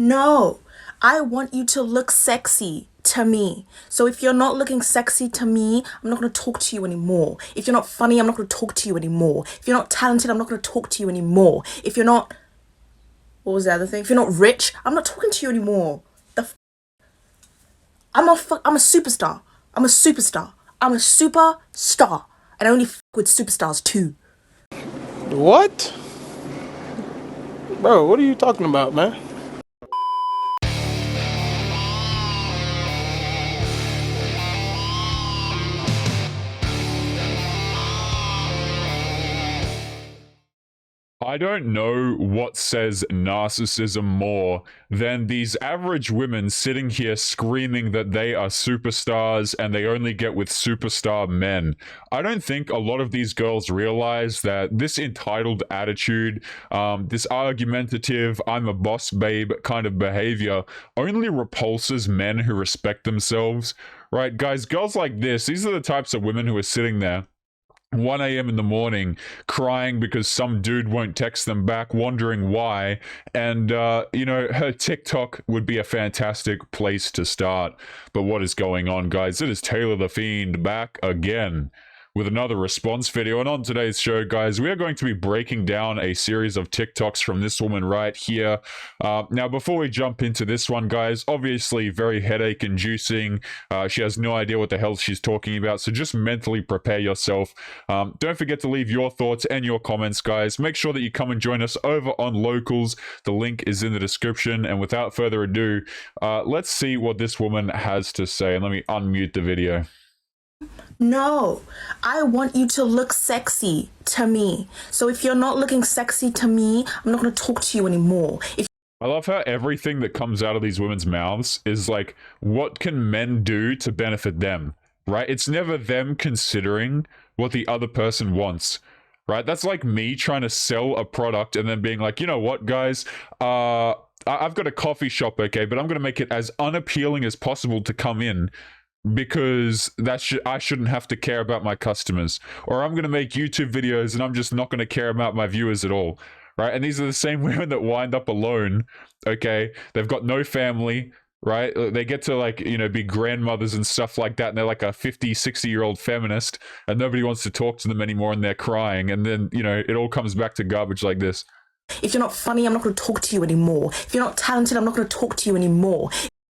No, I want you to look sexy to me. So if you're not looking sexy to me, I'm not going to talk to you anymore. If you're not funny, I'm not going to talk to you anymore. If you're not talented, I'm not going to talk to you anymore. If you're not, what was the other thing? If you're not rich, I'm not talking to you anymore. I'm a superstar. I'm a superstar. I'm a superstar. And I only with superstars too. What? Bro, what are you talking about, man? I don't know what says narcissism more than these average women sitting here screaming that they are superstars and they only get with superstar men. I don't think a lot of these girls realize that this entitled attitude, this argumentative, I'm a boss babe kind of behavior only repulses men who respect themselves. Right, guys, girls like this, these are the types of women who are sitting there 1 a.m. in the morning crying because some dude won't text them back, wondering why. And, her TikTok would be a fantastic place to start. But what is going on, guys? It is Taylor The Fiend back again with another response video. And on today's show, guys, we are going to be breaking down a series of TikToks from this woman right here. Now, before we jump into this one, guys, obviously very headache inducing. She has no idea what the hell she's talking about, so just mentally prepare yourself. Don't forget to leave your thoughts and your comments, guys. Make sure that you come and join us over on Locals. The link is in the description. And without further ado, let's see what this woman has to say. And let me unmute the video. No, I want you to look sexy to me. So if you're not looking sexy to me, I'm not going to talk to you anymore. I love how everything that comes out of these women's mouths is like, what can men do to benefit them, right? It's never them considering what the other person wants, right? That's like me trying to sell a product and then being like, you know what, guys, I've got a coffee shop, okay, but I'm going to make it as unappealing as possible to come in because I shouldn't have to care about my customers. Or I'm going to make YouTube videos and I'm just not going to care about my viewers at all, right? And these are the same women that wind up alone, okay? They've got no family, right? They get to, like, be grandmothers and stuff like that, and they're like a 50, 60-year-old feminist, and nobody wants to talk to them anymore, and they're crying, and then, it all comes back to garbage like this. If you're not funny, I'm not going to talk to you anymore. If you're not talented, I'm not going to talk to you anymore.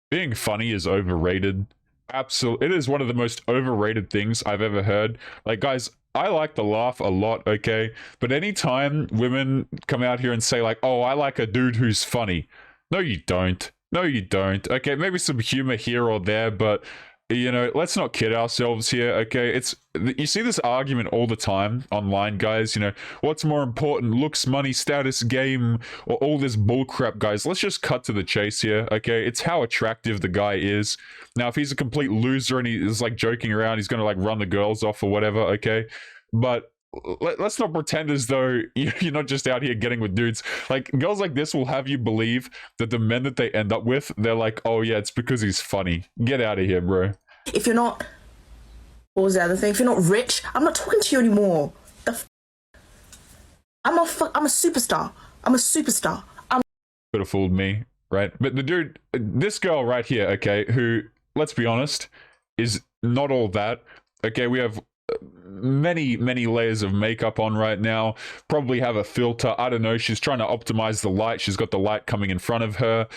Being funny is overrated. Absolutely. It is one of the most overrated things I've ever heard. Like, guys, I like to laugh a lot, okay? But anytime women come out here and say, like, oh, I like a dude who's funny. No, you don't. No, you don't. Okay, maybe some humor here or there, but, let's not kid ourselves here, okay? You see this argument all the time online, guys, what's more important, looks, money, status, game, or all this bullcrap, guys? Let's just cut to the chase here, okay? It's how attractive the guy is. Now, if he's a complete loser and he's, like, joking around, he's gonna, like, run the girls off or whatever, okay? But let's not pretend as though you're not just out here getting with dudes. Like, girls like this will have you believe that the men that they end up with, they're like, oh yeah, it's because he's funny. Get out of here, bro. If you're not, what was the other thing? If you're not rich, I'm not talking to you anymore. I'm a superstar. I'm a superstar. Could have fooled me, right? But the dude, this girl right here, okay, who, let's be honest, is not all that. Okay, we have many layers of makeup on right now, probably have a filter, I don't know, she's trying to optimize the light, she's got the light coming in front of her,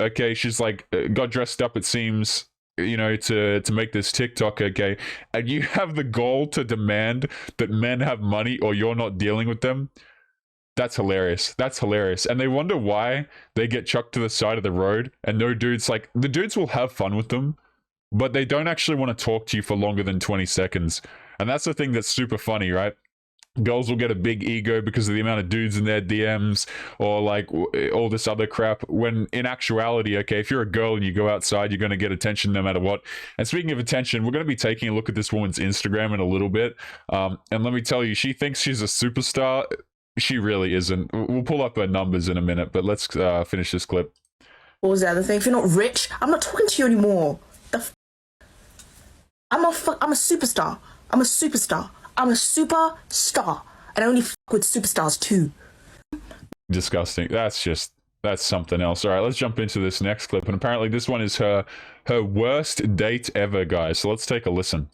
okay, she's like got dressed up, it seems, to make this TikTok, okay, and you have the goal to demand that men have money or you're not dealing with them. That's hilarious. That's hilarious. And they wonder why they get chucked to the side of the road and no dudes, like, the dudes will have fun with them, but they don't actually want to talk to you for longer than 20 seconds. And that's the thing that's super funny, right? Girls will get a big ego because of the amount of dudes in their DMs or, like, all this other crap, when in actuality, okay, if you're a girl and you go outside, you're going to get attention no matter what. And speaking of attention, we're going to be taking a look at this woman's Instagram in a little bit. And let me tell you, she thinks she's a superstar. She really isn't. We'll pull up her numbers in a minute, but let's finish this clip. What was the other thing? If you're not rich, I'm not talking to you anymore. I'm a superstar. I'm a superstar. I'm a superstar. And I only with superstars too. Disgusting. That's just That's something else. All right, let's jump into this next clip. And apparently this one is her worst date ever, guys. So let's take a listen.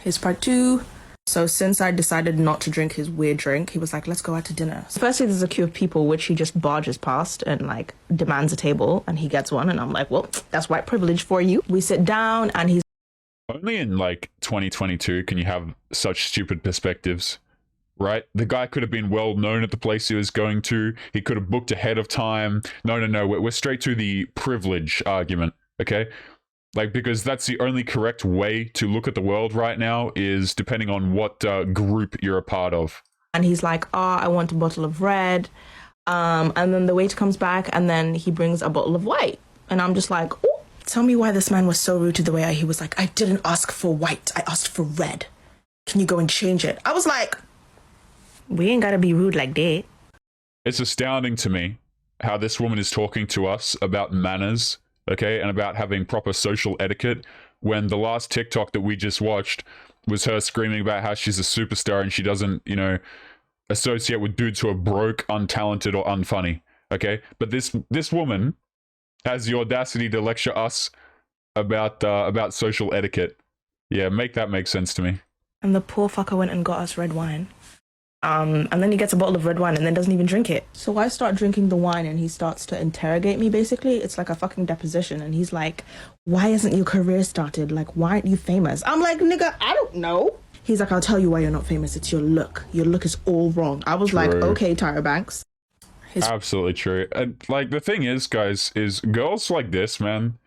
Here's part 2. So since I decided not to drink his weird drink, he was like, let's go out to dinner. Firstly, there's a queue of people which he just barges past and like demands a table, and he gets one. And I'm like, well, that's white privilege for you. We sit down and he's only in like 2022 can you have such stupid perspectives, right? The guy could have been well known at the place he was going to. He could have booked ahead of time. No. We're straight to the privilege argument, okay? Like, because that's the only correct way to look at the world right now, is depending on what group you're a part of. And he's like, I want a bottle of red. And then the waiter comes back and then he brings a bottle of white. And I'm just like, oh, tell me why this man was so rude to the way he was like, I didn't ask for white. I asked for red. Can you go and change it? I was like, we ain't gotta be rude like that. It's astounding to me how this woman is talking to us about manners, okay, and about having proper social etiquette, when the last TikTok that we just watched was her screaming about how she's a superstar and she doesn't, you know, associate with dudes who are broke, untalented, or unfunny, okay? But this woman has the audacity to lecture us about social etiquette. Yeah, make that make sense to me. And the poor fucker went and got us red wine. And then he gets a bottle of red wine and then doesn't even drink it. So I start drinking the wine and he starts to interrogate me, basically. It's like a fucking deposition. And he's like, why isn't your career started? Like, why aren't you famous? I'm like, nigga, I don't know. He's like, I'll tell you why you're not famous. It's your look. Your look is all wrong. I was like, okay, Tyra Banks. Absolutely true. And like, the thing is, guys, is girls like this, man,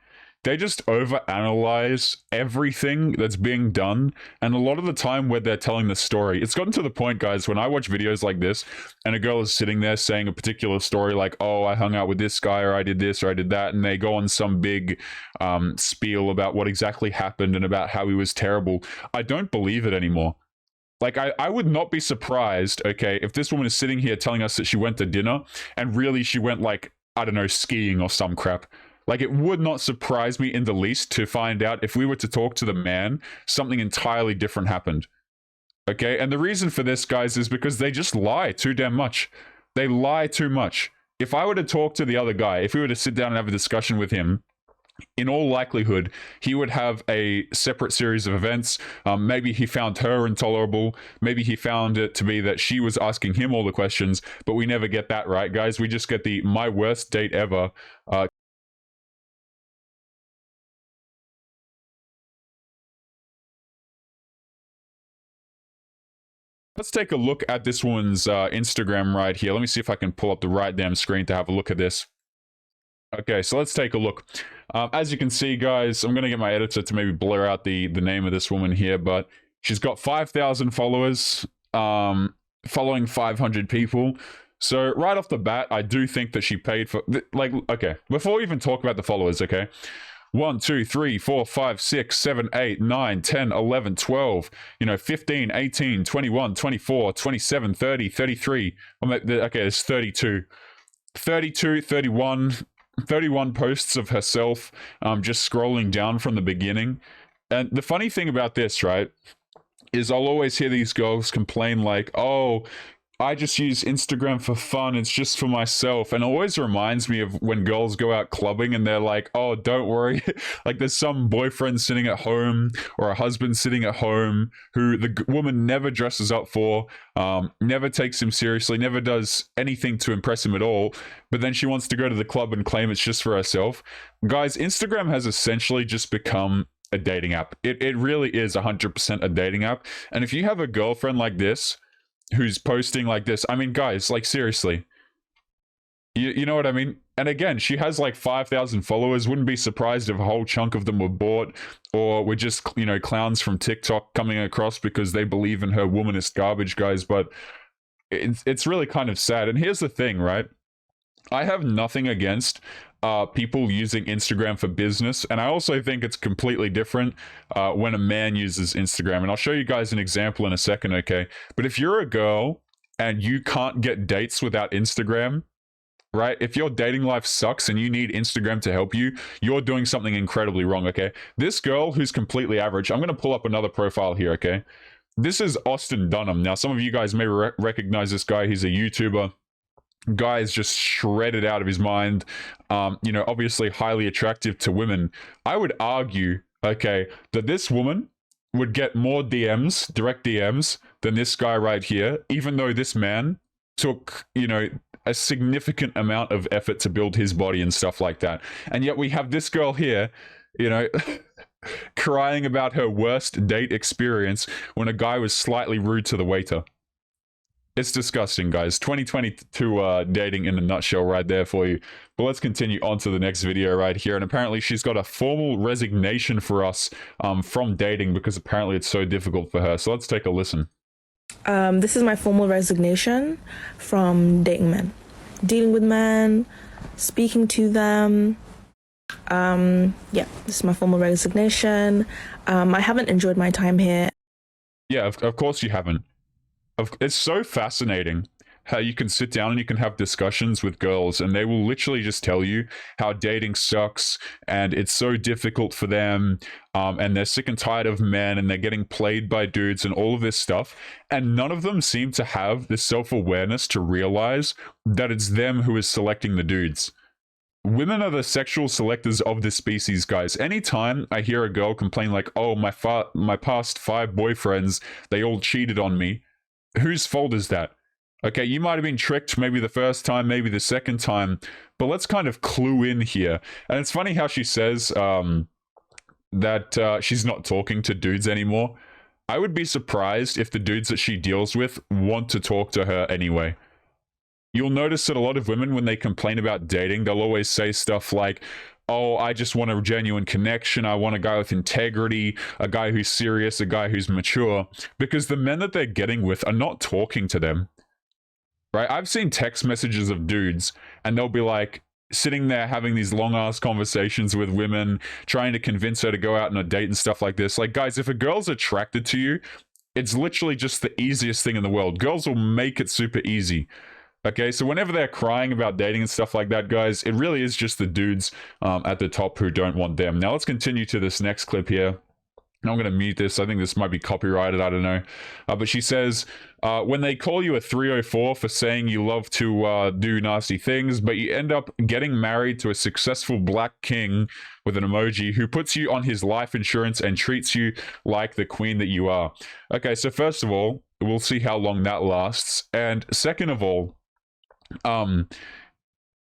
they just overanalyze everything that's being done. And a lot of the time where they're telling the story, it's gotten to the point, guys, when I watch videos like this and a girl is sitting there saying a particular story like, oh, I hung out with this guy, or I did this, or I did that, and they go on some big spiel about what exactly happened and about how he was terrible. I don't believe it anymore. Like, I would not be surprised, okay, if this woman is sitting here telling us that she went to dinner and really she went, like, I don't know, skiing or some crap. Like, it would not surprise me in the least to find out, if we were to talk to the man, something entirely different happened. Okay? And the reason for this, guys, is because they just lie too damn much. They lie too much. If I were to talk to the other guy, if we were to sit down and have a discussion with him, in all likelihood, he would have a separate series of events. Maybe he found her intolerable. Maybe he found it to be that she was asking him all the questions, but we never get that, right, guys? We just get the my worst date ever. Let's take a look at this woman's Instagram right here. Let me see if I can pull up the right damn screen to have a look at this. Okay, so let's take a look. As you can see, guys, I'm going to get my editor to maybe blur out the name of this woman here, but she's got 5,000 followers, following 500 people. So right off the bat, I do think that she paid for, like, okay, before we even talk about the followers, okay? 1, 2, 3, 4, 5, 6, 7, 8, 9, 10, 11, 12, 15, 18, 21, 24, 27, 30, 33. Okay, there's 32. 32, 31 posts of herself, just scrolling down from the beginning. And the funny thing about this, right, is I'll always hear these girls complain like, oh, I just use Instagram for fun. It's just for myself. And it always reminds me of when girls go out clubbing and they're like, oh, don't worry. Like, there's some boyfriend sitting at home or a husband sitting at home who the woman never dresses up for, never takes him seriously, never does anything to impress him at all. But then she wants to go to the club and claim it's just for herself. Guys, Instagram has essentially just become a dating app. It really is 100% a dating app. And if you have a girlfriend like this, who's posting like this, I mean, guys, like, seriously, you know what I mean? And again, she has like 5,000 followers. Wouldn't be surprised if a whole chunk of them were bought, or were just, clowns from TikTok coming across because they believe in her womanist garbage, guys. But it's really kind of sad. And here's the thing, right? I have nothing against people using Instagram for business, and I also think it's completely different when a man uses Instagram. And I'll show you guys an example in a second, okay? But if you're a girl and you can't get dates without Instagram, right? If your dating life sucks and you need Instagram to help you, you're doing something incredibly wrong, okay? This girl who's completely average, I'm going to pull up another profile here, okay? This is Austin Dunham. Now, some of you guys may recognize this guy. He's a YouTuber. Guy's just shredded out of his mind. You know, obviously highly attractive to women. I would argue, okay, that this woman would get more DMs, direct DMs, than this guy right here, even though this man took, you know, a significant amount of effort to build his body and stuff like that. And yet we have this girl here, you know, crying about her worst date experience when a guy was slightly rude to the waiter. It's disgusting, guys. 2022 dating in a nutshell right there for you. But let's continue on to the next video right here. And apparently she's got a formal resignation for us from dating because apparently it's so difficult for her. So let's take a listen. This is my formal resignation from dating men. Dealing with men, speaking to them. Yeah, this is my formal resignation. I haven't enjoyed my time here. Yeah, of course you haven't. It's so fascinating how you can sit down and you can have discussions with girls and they will literally just tell you how dating sucks and it's so difficult for them, and they're sick and tired of men and they're getting played by dudes and all of this stuff, and none of them seem to have the self-awareness to realize that it's them who is selecting the dudes. Women are the sexual selectors of this species, guys. Anytime I hear a girl complain like, oh, my past 5 boyfriends, they all cheated on me, whose fault is that? Okay, you might have been tricked maybe the first time, maybe the second time, but let's kind of clue in here. And it's funny how she says that she's not talking to dudes anymore. I would be surprised if the dudes that she deals with want to talk to her anyway. You'll notice that a lot of women, when they complain about dating, they'll always say stuff like, oh, I just want a genuine connection. I want a guy with integrity, a guy who's serious, a guy who's mature, because the men that they're getting with are not talking to them, right? I've seen text messages of dudes and they'll be like sitting there having these long ass conversations with women, trying to convince her to go out on a date and stuff like this. Like, guys, if a girl's attracted to you, it's literally just the easiest thing in the world. Girls will make it super easy. Okay, so whenever they're crying about dating and stuff like that, guys, it really is just the dudes at the top who don't want them. Now, let's continue to this next clip here. And I'm going to mute this. I think this might be copyrighted. I don't know. But she says, when they call you a 304 for saying you love to do nasty things, but you end up getting married to a successful black king with an emoji who puts you on his life insurance and treats you like the queen that you are. Okay, so first of all, we'll see how long that lasts. And second of all,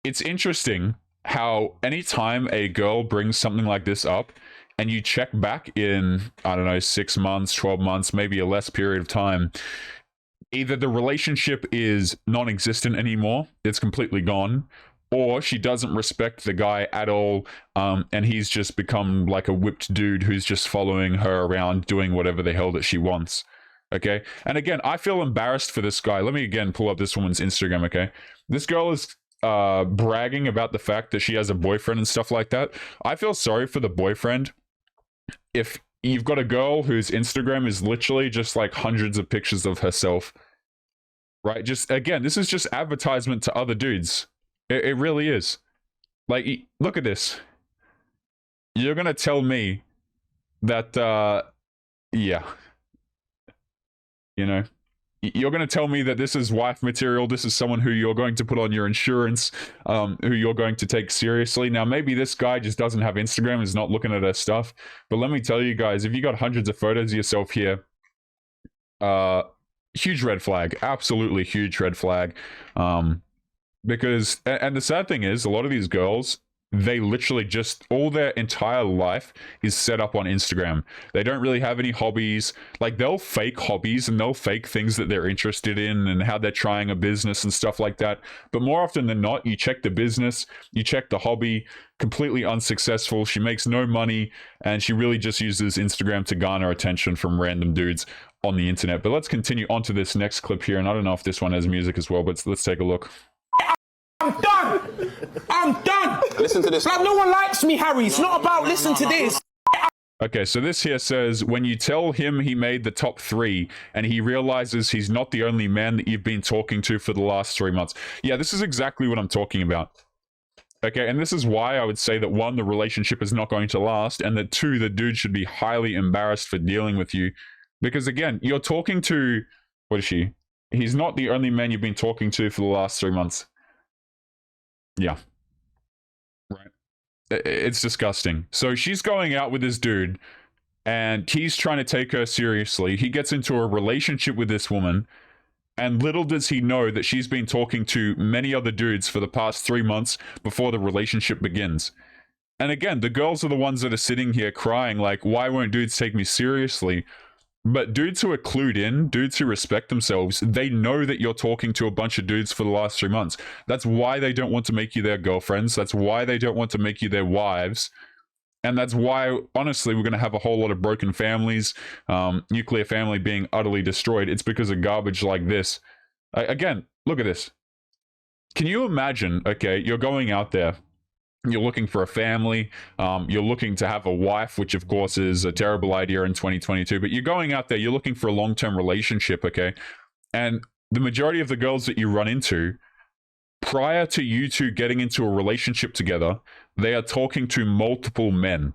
it's interesting how anytime a girl brings something like this up and you check back in, I don't know, 6 months, 12 months, maybe a less period of time, either the relationship is non-existent anymore, it's completely gone, or she doesn't respect the guy at all, and he's just become like a whipped dude who's just following her around doing whatever the hell that she wants. Okay, and again, I feel embarrassed for this guy. Let me again pull up this woman's Instagram. Okay, this girl is bragging about the fact that she has a boyfriend and stuff like that. I feel sorry for the boyfriend. If you've got a girl whose Instagram is literally just like hundreds of pictures of herself, right? Just again, this is just advertisement to other dudes. It really is. Like, look at this. You're gonna tell me that, yeah. You know, you're going to tell me that this is wife material, this is someone who you're going to put on your insurance, who you're going to take seriously. Now, maybe this guy just doesn't have Instagram, is not looking at her stuff. But let me tell you guys, if you got hundreds of photos of yourself here, huge red flag, absolutely huge red flag. Because, and the sad thing is, a lot of these girls, they literally just, all their entire life is set up on Instagram. They don't really have any hobbies. Like, they'll fake hobbies and they'll fake things that they're interested in and how they're trying a business and stuff like that. But more often than not, you check the business, you check the hobby, completely unsuccessful. She makes no money and she really just uses Instagram to garner attention from random dudes on the internet. But let's continue on to this next clip here. And I don't know if this one has music as well, but let's take a look. I'm done. I'm done. Listen to this. Like, no one likes me, Harry. It's not about listen to this. Okay, so this here says, when you tell him he made the top 3 and he realizes he's not the only man that you've been talking to for the last 3 months. Yeah, this is exactly what I'm talking about. Okay, and this is why I would say that 1, the relationship is not going to last, and that 2, the dude should be highly embarrassed for dealing with you. Because again, you're talking to, what is she? He's not the only man you've been talking to for the last 3 months. Yeah. Right. It's disgusting. So she's going out with this dude, and he's trying to take her seriously. He gets into a relationship with this woman, and little does he know that she's been talking to many other dudes for the past 3 months before the relationship begins. And again, the girls are the ones that are sitting here crying like, why won't dudes take me seriously? But dudes who are clued in, dudes who respect themselves, they know that you're talking to a bunch of dudes for the last 3 months. That's why they don't want to make you their girlfriends. That's why they don't want to make you their wives. And that's why, honestly, we're going to have a whole lot of broken families, nuclear family being utterly destroyed. It's because of garbage like this. Again, look at this. Can you imagine, okay, you're going out there, you're looking for a family, you're looking to have a wife, which of course is a terrible idea in 2022, but you're going out there, you're looking for a long-term relationship, okay? And the majority of the girls that you run into, prior to you two getting into a relationship together, they are talking to multiple men.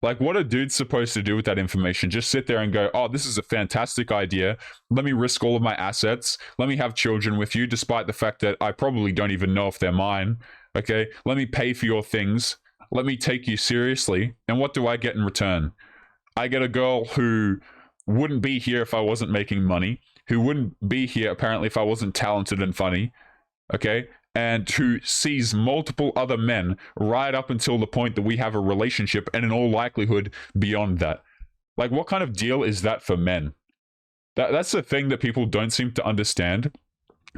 Like, what are dudes supposed to do with that information? Just sit there and go, oh, this is a fantastic idea. Let me risk all of my assets. Let me have children with you, despite the fact that I probably don't even know if they're mine. Okay, let me pay for your things. Let me take you seriously. And what do I get in return? I get a girl who wouldn't be here if I wasn't making money, who wouldn't be here apparently if I wasn't talented and funny, okay? And who sees multiple other men right up until the point that we have a relationship, and in all likelihood beyond that. Like, what kind of deal is that for men? That's the thing that people don't seem to understand.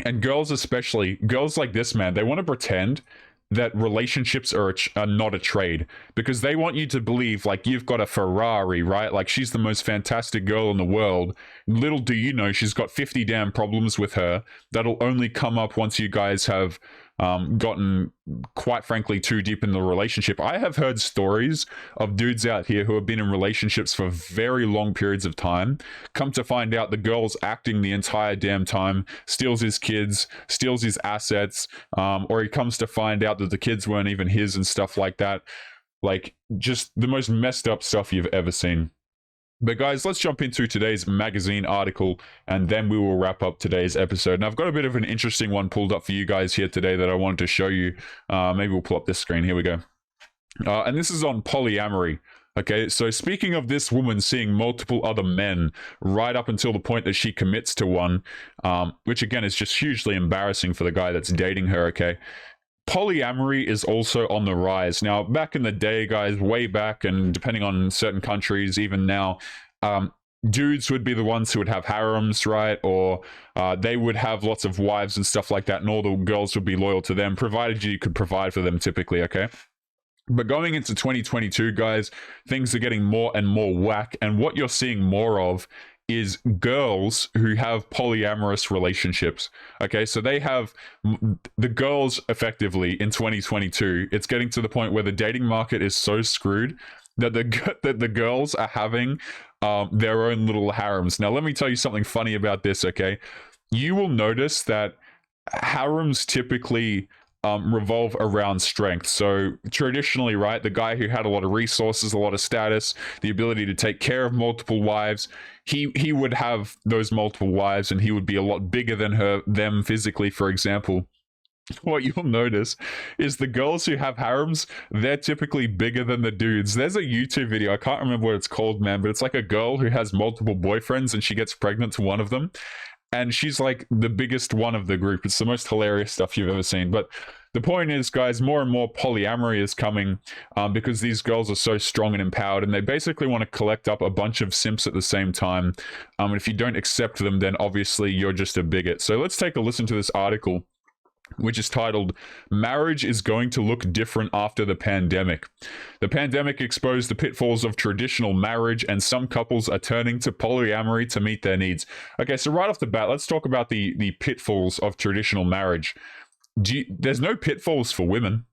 And girls especially, girls like this, man, they want to pretend that relationships are not a trade, because they want you to believe like you've got a Ferrari, right? Like she's the most fantastic girl in the world. Little do you know she's got 50 damn problems with her that'll only come up once you guys have gotten, quite frankly, too deep in the relationship. I have heard stories of dudes out here who have been in relationships for very long periods of time, come to find out the girl's acting the entire damn time, steals his kids, steals his assets, or he comes to find out that the kids weren't even his and stuff like that. Like, just the most messed up stuff you've ever seen. But guys, let's jump into today's magazine article, and then we will wrap up today's episode. And I've got a bit of an interesting one pulled up for you guys here today that I wanted to show you. Maybe we'll pull up this screen. Here we go. And this is on polyamory. Okay, so speaking of this woman seeing multiple other men right up until the point that she commits to one, which again is just hugely embarrassing for the guy that's dating her, okay? Polyamory is also on the rise. Now, back in the day, guys, way back, and depending on certain countries, even now, dudes would be the ones who would have harems, right? Or they would have lots of wives and stuff like that, and all the girls would be loyal to them, provided you could provide for them typically, okay? But going into 2022, guys, things are getting more and more whack, and what you're seeing more of is girls who have polyamorous relationships. Okay, so they have the girls effectively in 2022. It's getting to the point where the dating market is so screwed that the girls are having their own little harems. Now, let me tell you something funny about this. Okay, you will notice that harems typically revolve around strength. So traditionally, right, the guy who had a lot of resources, a lot of status, the ability to take care of multiple wives, he would have those multiple wives, and he would be a lot bigger than them physically, for example. What you'll notice is the girls who have harems, they're typically bigger than the dudes. There's a YouTube video, I can't remember what it's called, man, but it's like a girl who has multiple boyfriends and she gets pregnant to one of them. And she's like the biggest one of the group. It's the most hilarious stuff you've ever seen. But the point is, guys, more and more polyamory is coming because these girls are so strong and empowered, and they basically want to collect up a bunch of simps at the same time. And if you don't accept them, then obviously you're just a bigot. So let's take a listen to this article, which is titled, "Marriage is Going to Look Different After the Pandemic. The pandemic exposed the pitfalls of traditional marriage, and some couples are turning to polyamory to meet their needs." Okay, so right off the bat, let's talk about the pitfalls of traditional marriage. There's no pitfalls for women,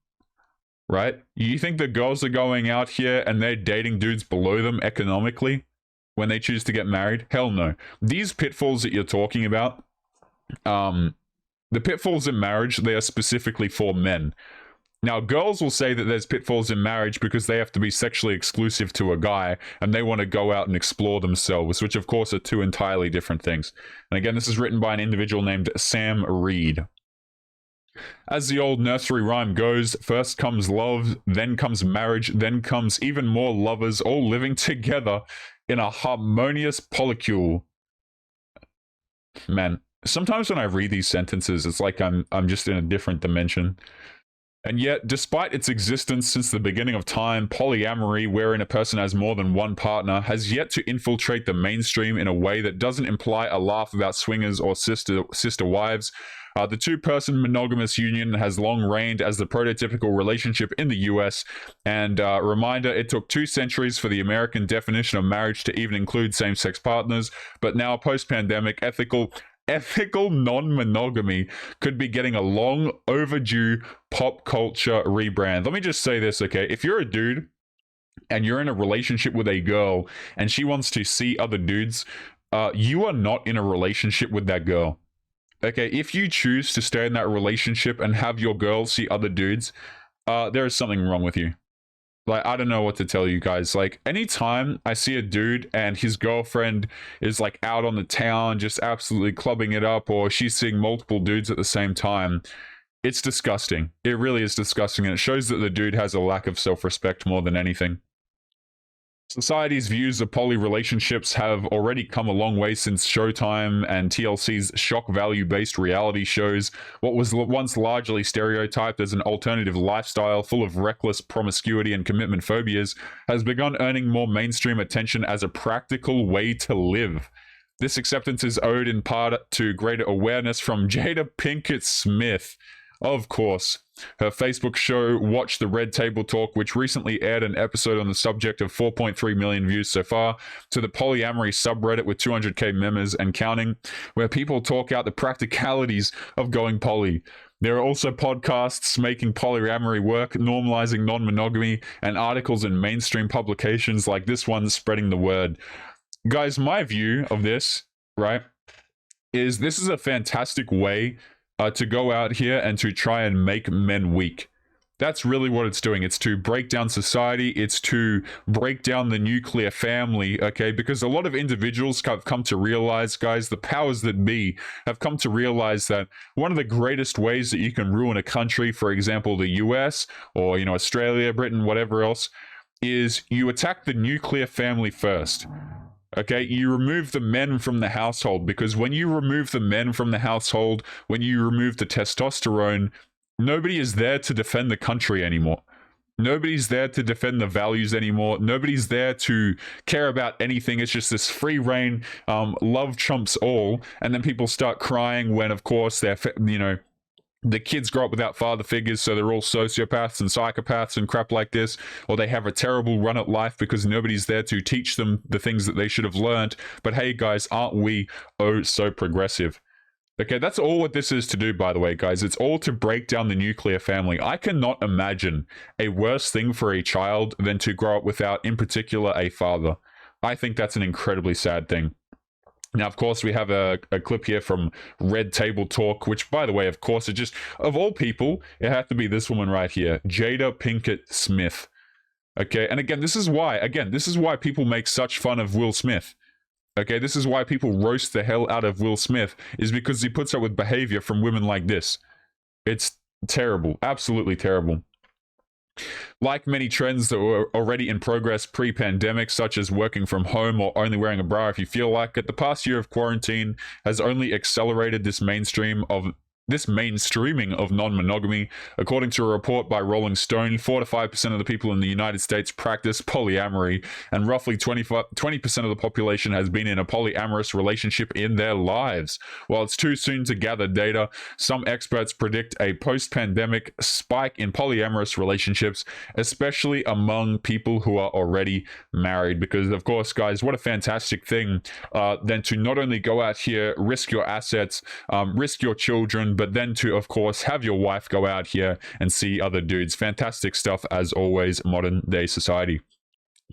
right? You think the girls are going out here and they're dating dudes below them economically when they choose to get married? Hell no. These pitfalls that you're talking about, the pitfalls in marriage, they are specifically for men. Now, girls will say that there's pitfalls in marriage because they have to be sexually exclusive to a guy and they want to go out and explore themselves, which of course are two entirely different things. And again, this is written by an individual named Sam Reed. As the old nursery rhyme goes, first comes love, then comes marriage, then comes even more lovers all living together in a harmonious polycule. Man, sometimes when I read these sentences, it's like I'm just in a different dimension. And yet, despite its existence since the beginning of time, polyamory, wherein a person has more than one partner, has yet to infiltrate the mainstream in a way that doesn't imply a laugh about swingers or sister wives. The two-person monogamous union has long reigned as the prototypical relationship in the US, and reminder, it took 2 centuries for the American definition of marriage to even include same-sex partners, but now, post-pandemic, ethical non-monogamy could be getting a long overdue pop culture rebrand. Let me just say this, okay? If you're a dude and you're in a relationship with a girl and she wants to see other dudes, you are not in a relationship with that girl. Okay, if you choose to stay in that relationship and have your girl see other dudes, there is something wrong with you. Like, I don't know what to tell you guys. Like, anytime I see a dude and his girlfriend is like out on the town just absolutely clubbing it up, or she's seeing multiple dudes at the same time, it's disgusting. It really is disgusting, and it shows that the dude has a lack of self-respect more than anything. Society's views of poly relationships have already come a long way since Showtime and TLC's shock value-based reality shows. What was once largely stereotyped as an alternative lifestyle full of reckless promiscuity and commitment phobias has begun earning more mainstream attention as a practical way to live. This acceptance is owed in part to greater awareness from Jada Pinkett Smith. Of course, her Facebook show Watch the Red Table Talk, which recently aired an episode on the subject of 4.3 million views so far, to the polyamory subreddit with 200k members and counting, where people talk out the practicalities of going poly. There are also podcasts making polyamory work, normalizing non-monogamy, and articles in mainstream publications like this one spreading the word. Guys, my view of this, right, is this is a fantastic way to go out here and to try and make men weak. That's really what it's doing. It's to break down society. It's to break down the nuclear family, okay? Because a lot of individuals have come to realize, guys, the powers that be have come to realize that one of the greatest ways that you can ruin a country, for example, the US or, you know, Australia, Britain, whatever else, is you attack the nuclear family first. Okay, you remove the men from the household, because when you remove the men from the household, when you remove the testosterone, nobody is there to defend the country anymore. Nobody's there to defend the values anymore. Nobody's there to care about anything. It's just this free reign, love trumps all, and then people start crying when, of course, they're, you know, the kids grow up without father figures, so they're all sociopaths and psychopaths and crap like this, or they have a terrible run at life because nobody's there to teach them the things that they should have learned. But hey, guys, aren't we oh so progressive? Okay, that's all what this is to do, by the way, guys. It's all to break down the nuclear family. I cannot imagine a worse thing for a child than to grow up without, in particular, a father. I think that's an incredibly sad thing. Now, of course, we have a clip here from Red Table Talk, which, by the way, of course, it just, of all people, it had to be this woman right here, Jada Pinkett Smith. Okay, and again, this is why people make such fun of Will Smith. Okay, this is why people roast the hell out of Will Smith, is because he puts up with behavior from women like this. It's terrible, absolutely terrible. Like many trends that were already in progress pre-pandemic, such as working from home or only wearing a bra if you feel like it, the past year of quarantine has only accelerated this mainstreaming of non-monogamy. According to a report by Rolling Stone, 4 to 5% of the people in the United States practice polyamory, and roughly 20% of the population has been in a polyamorous relationship in their lives. While it's too soon to gather data, some experts predict a post-pandemic spike in polyamorous relationships, especially among people who are already married. Because, of course, guys, what a fantastic thing then to not only go out here, risk your assets, risk your children, but then to, of course, have your wife go out here and see other dudes. Fantastic stuff, as always, modern day society.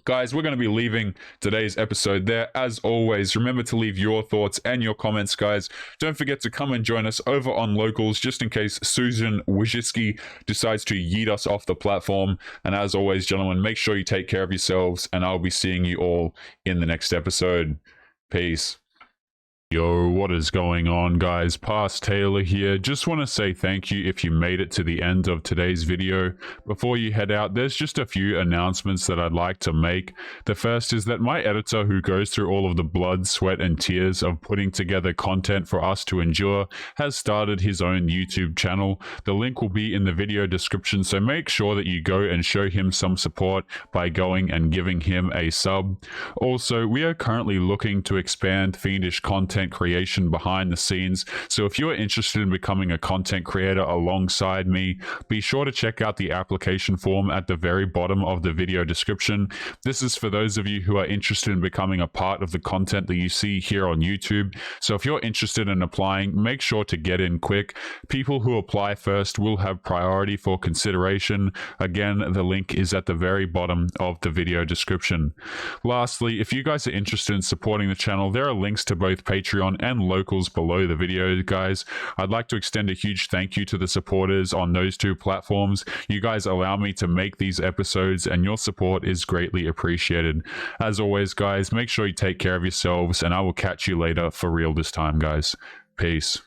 Guys, we're going to be leaving today's episode there. As always, remember to leave your thoughts and your comments, guys. Don't forget to come and join us over on Locals, just in case Susan Wojcicki decides to yeet us off the platform. And as always, gentlemen, make sure you take care of yourselves, and I'll be seeing you all in the next episode. Peace. Yo, what is going on, guys? Past Taylor here. Just want to say thank you if you made it to the end of today's video. Before you head out, there's just a few announcements that I'd like to make. The first is that my editor, who goes through all of the blood, sweat, and tears of putting together content for us to endure, has started his own YouTube channel. The link will be in the video description, so make sure that you go and show him some support by going and giving him a sub. Also, we are currently looking to expand fiendish content creation behind the scenes, so if you're interested in becoming a content creator alongside me, be sure to check out the application form at the very bottom of the video description. This is for those of you who are interested in becoming a part of the content that you see here on YouTube. So if you're interested in applying, make sure to get in quick. People who apply first will have priority for consideration. Again, the link is at the very bottom of the video description. Lastly, if you guys are interested in supporting the channel, there are links to both Patreon and locals below the video, guys. I'd like to extend a huge thank you to the supporters on those two platforms. You guys allow me to make these episodes, and your support is greatly appreciated. As always, guys, make sure you take care of yourselves, and I will catch you later for real this time, guys. Peace.